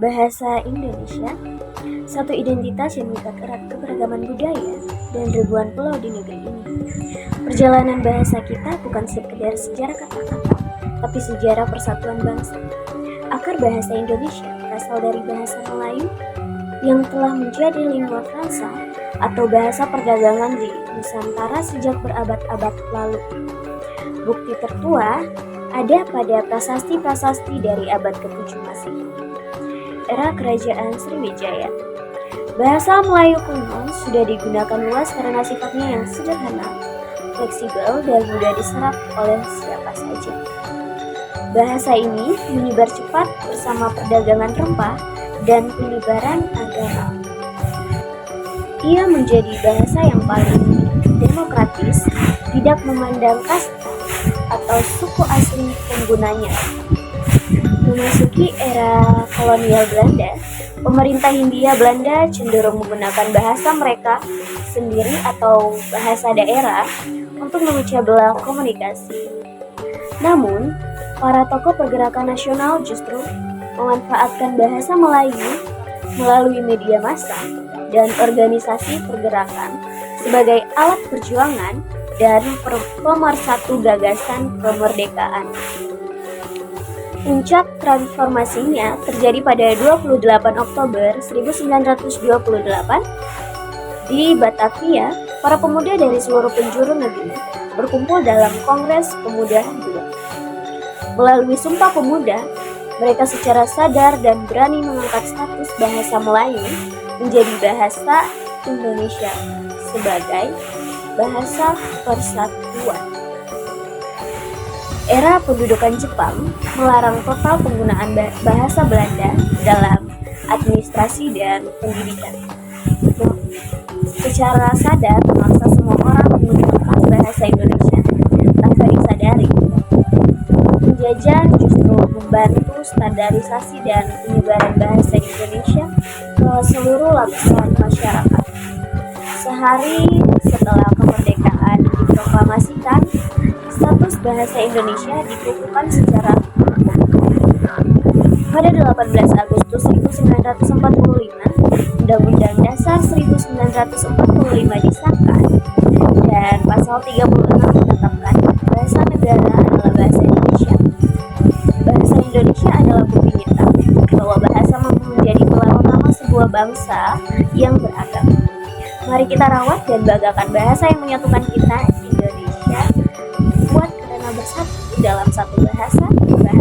Bahasa Indonesia, satu identitas yang mengikat erat keberagaman budaya dan ribuan pulau di negeri ini. Perjalanan bahasa kita bukan sekedar sejarah kata-kata, tapi sejarah persatuan bangsa. Akar bahasa Indonesia berasal dari bahasa Melayu yang telah menjadi lingua franca atau bahasa perdagangan di Nusantara sejak berabad-abad lalu. Bukti tertua ada pada prasasti-prasasti dari abad ke-7 Masehi, era Kerajaan Sriwijaya. Bahasa Melayu kuno sudah digunakan luas karena sifatnya yang sederhana, fleksibel, dan mudah diserap oleh siapa saja. Bahasa ini menyebar cepat bersama perdagangan rempah dan penyebaran agama. Ia menjadi bahasa yang paling demokratis, tidak memandang kasta atau suku asli penggunanya. Memasuki era kolonial Belanda, pemerintah Hindia Belanda cenderung menggunakan bahasa mereka sendiri atau bahasa daerah untuk memecah belah komunikasi. Namun, para tokoh pergerakan nasional justru memanfaatkan bahasa Melayu melalui media massa dan organisasi pergerakan sebagai alat perjuangan dan pemersatu gagasan kemerdekaan. Puncak transformasinya terjadi pada 28 Oktober 1928 di Batavia. Para pemuda dari seluruh penjuru negeri berkumpul dalam Kongres Pemuda II. Melalui Sumpah Pemuda, mereka secara sadar dan berani mengangkat status bahasa Melayu menjadi bahasa Indonesia sebagai bahasa persatuan. Era pendudukan Jepang melarang total penggunaan bahasa Belanda dalam administrasi dan pendidikan. Secara sadar memaksa semua orang menggunakan bahasa Indonesia tanpa disadari. Penjajah justru membantu standarisasi dan penyebaran bahasa Indonesia ke seluruh lapisan masyarakat. Sehari setelah kemerdekaan diproklamasikan, status bahasa Indonesia dikukuhkan secara pada 18 Agustus 1945, Undang-Undang Dasar 1945 disahkan dan pasal 36 menetapkan bahasa negara adalah bahasa Indonesia. Bahasa Indonesia adalah bukti nyata bahwa bahasa mampu menjadi tulang utama sebuah bangsa yang beragam. Mari kita rawat dan banggakan bahasa yang menyatukan kita, Indonesia. Buat karena bersatu dalam satu bahasa Indonesia.